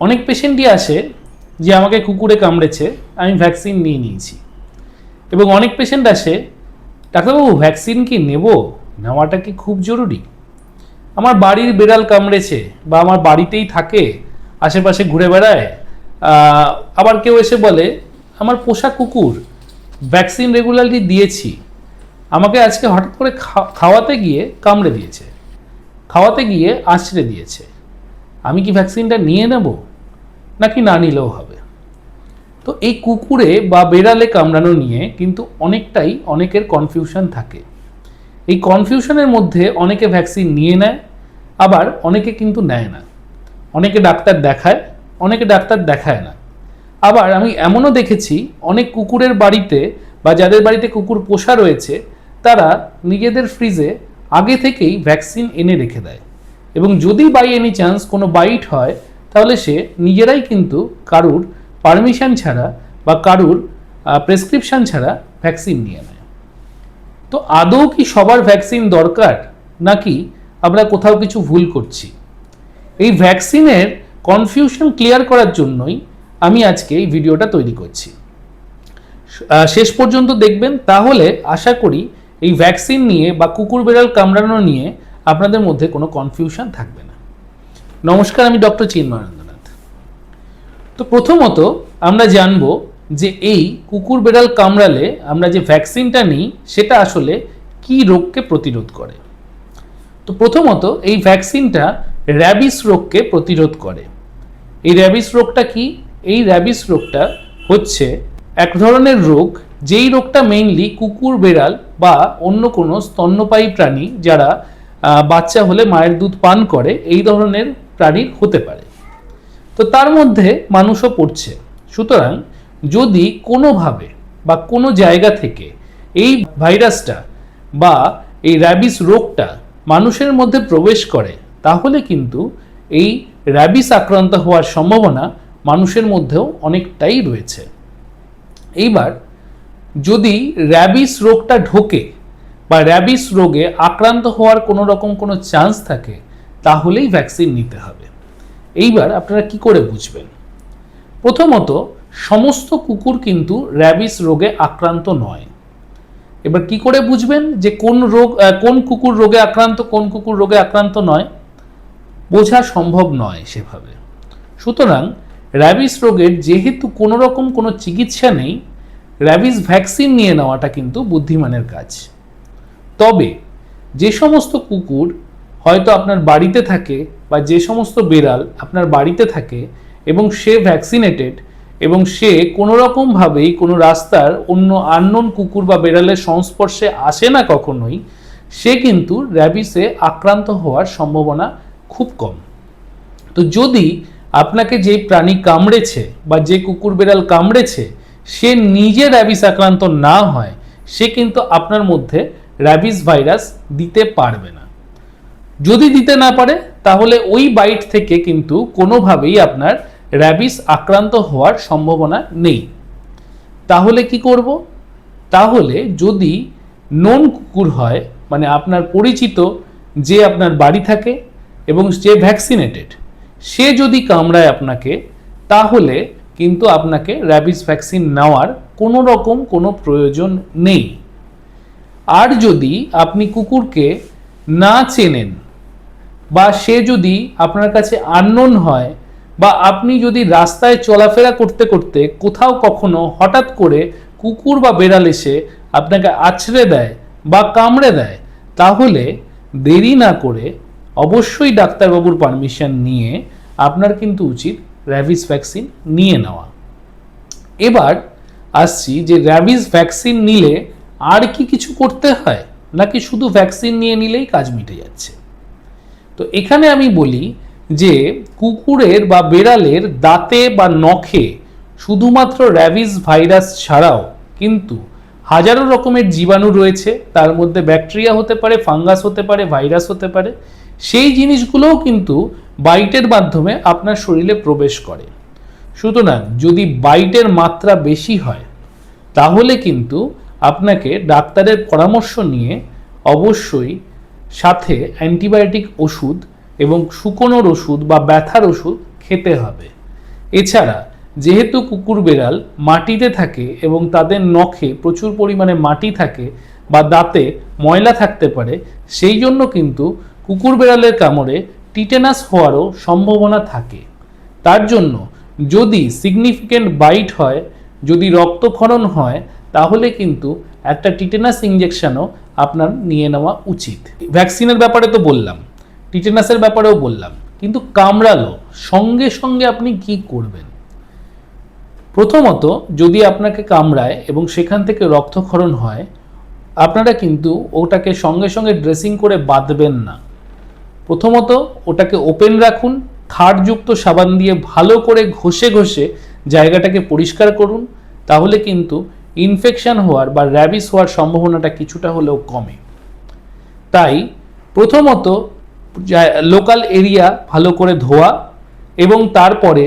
অনেক পেশেন্টই আসে যে আমাকে কুকুরে কামড়েছে, আমি ভ্যাকসিন নিয়ে নিয়েছি। এবং অনেক পেশেন্ট আসে, ডাক্তারবাবু ভ্যাকসিন কি নেব, নেওয়াটা কি খুব জরুরি? আমার বাড়ির বিড়াল কামড়েছে বা আমার বাড়িতেই থাকে, আশেপাশে ঘুরে বেড়ায়। আবার কেউ এসে বলে আমার পোষা কুকুর, ভ্যাকসিন রেগুলারলি দিয়েছি, আমাকে আজকে হঠাৎ করে খাওয়াতে গিয়ে কামড়ে দিয়েছে, খাওয়াতে গিয়ে আঁচড়ে দিয়েছে, আমি কি ভ্যাকসিনটা নিয়ে নেব নাকি না নিলেও হবে? তো এই কুকুরে বা বেড়ালে কামড়ানো নিয়ে কিন্তু অনেকের কনফিউশন থাকে। এই কনফিউশনের মধ্যে অনেকে ভ্যাকসিন নিয়ে নেয়, আবার অনেকে কিন্তু নেয় না। অনেকে ডাক্তার দেখায়, অনেকে ডাক্তার দেখায় না। আবার আমি এমনও দেখেছি অনেক কুকুরের বাড়িতে বা যাদের বাড়িতে কুকুর পোষা রয়েছে তারা নিজেদের ফ্রিজে আগে থেকেই ভ্যাকসিন এনে রেখে দেয়, এবং যদি বাই এনি চান্স কোনো বাইট হয় তাহলে সে নিজেরাই কিন্তু কারুর পারমিশন ছাড়া বা কারুর প্রেসক্রিপশন ছাড়া ভ্যাকসিন নিয়ে নেয়। তো আদৌ কি সবার ভ্যাকসিন দরকার, নাকি আমরা কোথাও কিছু ভুল করছি? এই ভ্যাকসিনের কনফিউশন ক্লিয়ার করার জন্যই আমি আজকে এই ভিডিওটা তৈরি করছি। শেষ পর্যন্ত দেখবেন, তাহলে আশা করি এই ভ্যাকসিন নিয়ে বা কুকুর বেড়াল কামড়ানো নিয়ে আপনাদের মধ্যে কোনো কনফিউশন থাকবে না। নমস্কার, আমি ডক্টর চিন্ময়ানন্দনাথ। তো প্রথমত আমরা জানব যে এই কুকুর বেড়াল কামড়ালে আমরা যে ভ্যাকসিনটা নিই সেটা আসলে কি রোগকে প্রতিরোধ করে। তো প্রথমত এই ভ্যাকসিনটা র্যাবিস রোগকে প্রতিরোধ করে। এই র্যাবিস রোগটা কি? এই র্যাবিস রোগটা হচ্ছে এক ধরনের রোগ, যেই রোগটা মেইনলি কুকুর বেড়াল বা অন্য কোনো স্তন্যপায়ী প্রাণী যারা বাচ্চা হলে মায়ের দুধ পান করে এই ধরনের প্রাণীর হতে পারে। তো তার মধ্যে মানুষও পড়ছে। সুতরাং যদি কোনোভাবে বা কোনো জায়গা থেকে এই ভাইরাসটা বা এই র্যাবিস রোগটা মানুষের মধ্যে প্রবেশ করে তাহলে কিন্তু এই র্যাবিস আক্রান্ত হওয়ার সম্ভাবনা মানুষের মধ্যেও অনেকটাই রয়েছে। এইবার যদি র্যাবিস রোগটা ঢোকে বা র্যাবিস রোগে আক্রান্ত হওয়ার কোনো রকম কোনো চান্স থাকে তাহলেই ভ্যাকসিন নিতে হবে। এইবার আপনারা কি করে বুঝবেন? প্রথমত সমস্ত কুকুর কিন্তু র্যাবিস রোগে আক্রান্ত নয়। এবার কি করে বুঝবেন যে কোন কুকুর রোগে আক্রান্ত, কোন কুকুর রোগে আক্রান্ত নয়? বোঝা সম্ভব নয় সেভাবে। সুতরাং র্যাবিস রোগের যেহেতু কোনো রকম কোনো চিকিৎসা নেই, র্যাবিস ভ্যাকসিন নিয়ে নেওয়াটা কিন্তু বুদ্ধিমানের কাজ। তবে যে সমস্ত কুকুর হয়তো আপনার বাড়িতে থাকে বা যে সমস্ত বেড়াল আপনার বাড়িতে থাকে এবং সে ভ্যাকসিনেটেড এবং সে কোনো রকমভাবেই কোনো রাস্তার অন্য আননোন কুকুর বা বেড়ালের সংস্পর্শে আসে না কখনোই, সে কিন্তু র্যাবিসে আক্রান্ত হওয়ার সম্ভাবনা খুব কম। তো যদি আপনাকে যে প্রাণী কামড়েছে বা যে কুকুর বেড়াল কামড়েছে সে নিজে র্যাবিস আক্রান্ত না হয়, সে কিন্তু আপনার মধ্যে র্যাবিস ভাইরাস দিতে পারবে না। যদি দিতে না পারে তাহলে ওই বাইট থেকে কিন্তু কোনোভাবেই আপনার র্যাবিস আক্রান্ত হওয়ার সম্ভাবনা নেই। তাহলে কি করব? তাহলে যদি নোন কুকুর হয়, মানে আপনার পরিচিত যে আপনার বাড়ি থাকে এবং যে ভ্যাকসিনেটেড, সে যদি কামড়ায় আপনাকে, তাহলে কিন্তু আপনাকে র্যাবিস ভ্যাকসিন নেওয়ার কোনো রকম কোনো প্রয়োজন নেই। আর যদি আপনি কুকুরকে না চেনেন বা সে যদি আপনার কাছে আননোন হয় বা আপনি যদি রাস্তায় চলাফেরা করতে করতে কোথাও কখনো হঠাৎ করে কুকুর বা বেড়াল এসে আপনাকে আছড়ে দেয় বা কামড়ে দেয়, তাহলে দেরি না করে অবশ্যই ডাক্তারবাবুর পারমিশন নিয়ে আপনার কিন্তু উচিত র্যাবিস ভ্যাকসিন নিয়ে নেওয়া। এবার আসছি যে র্যাবিস ভ্যাকসিন নিলে আর কি কিছু করতে হয়, নাকি শুধু ভ্যাকসিন নিয়ে নিলেই কাজ মিটে যাচ্ছে? তো এখানে আমি বলি যে কুকুরের বা বেড়ালের দাঁতে বা নখে শুধুমাত্র র্যাবিস ভাইরাস ছাড়াও কিন্তু হাজারো রকমের জীবাণু রয়েছে। তার মধ্যে ব্যাকটেরিয়া হতে পারে, ফাঙ্গাস হতে পারে, ভাইরাস হতে পারে। সেই জিনিসগুলোও কিন্তু বাইটের মাধ্যমে আপনার শরীরে প্রবেশ করে। সুতরাং যদি বাইটের মাত্রা বেশি হয় তাহলে কিন্তু আপনাকে ডাক্তারের পরামর্শ নিয়ে অবশ্যই সাথে অ্যান্টিবায়োটিক ওষুধ এবং শুকোনোর ওষুধ বা ব্যথার ওষুধ খেতে হবে। এছাড়া যেহেতু কুকুর বেড়াল মাটিতে থাকে এবং তাদের নখে প্রচুর পরিমাণে মাটি থাকে বা দাঁতে ময়লা থাকতে পারে, সেই জন্য কিন্তু কুকুর বেড়ালের কামড়ে টিটেনাস হওয়ারও সম্ভাবনা থাকে। তার জন্য যদি সিগনিফিক্যান্ট বাইট হয়, যদি রক্তক্ষরণ হয়, তাহলে কিন্তু একটা টিটেনাস ইঞ্জেকশনও আপনার নিয়ে নেওয়া উচিত। ভ্যাকসিনের ব্যাপারে তো বললাম, টিটেনাসের ব্যাপারেও বললাম, কিন্তু কামড়ালো সঙ্গে সঙ্গে আপনি কি করবেন? প্রথমত, যদি আপনাকে কামড়ায় এবং সেখান থেকে রক্তক্ষরণ হয়, আপনারা কিন্তু ওটাকে সঙ্গে সঙ্গে ড্রেসিং করে বাঁধবেন না। প্রথমত ওটাকে ওপেন রাখুন, ক্ষারযুক্ত সাবান দিয়ে ভালো করে ঘষে ঘষে জায়গাটাকে পরিষ্কার করুন, তাহলে কিন্তু ইনফেকশন হওয়ার বা র্যাবিস হওয়ার সম্ভাবনাটা কিছুটা হলেও কমে। তাই প্রথমত লোকাল এরিয়া ভালো করে ধোয়া এবং তারপরে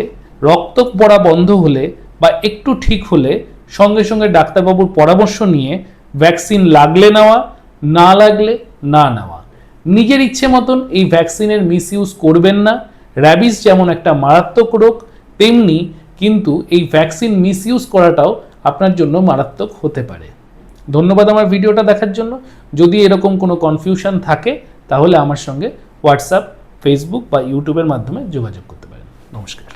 রক্ত পড়া বন্ধ হলে বা একটু ঠিক হলে সঙ্গে সঙ্গে ডাক্তারবাবুর পরামর্শ নিয়ে ভ্যাকসিন লাগলে নেওয়া, না লাগলে না নেওয়া। নিজের ইচ্ছে মতন এই ভ্যাকসিনের মিসইউজ করবেন না। র্যাবিস যেমন একটা মারাত্মক রোগ, তেমনি কিন্তু এই ভ্যাকসিন মিসইউজ করাটাও আপনার জন্য মারাত্মক হতে পারে। ধন্যবাদ আমার ভিডিওটা দেখার জন্য। যদি এরকম কোনো কনফিউশন থাকে তাহলে আমার সঙ্গে হোয়াটসঅ্যাপ, ফেসবুক বা ইউটিউবের মাধ্যমে যোগাযোগ করতে পারেন। নমস্কার।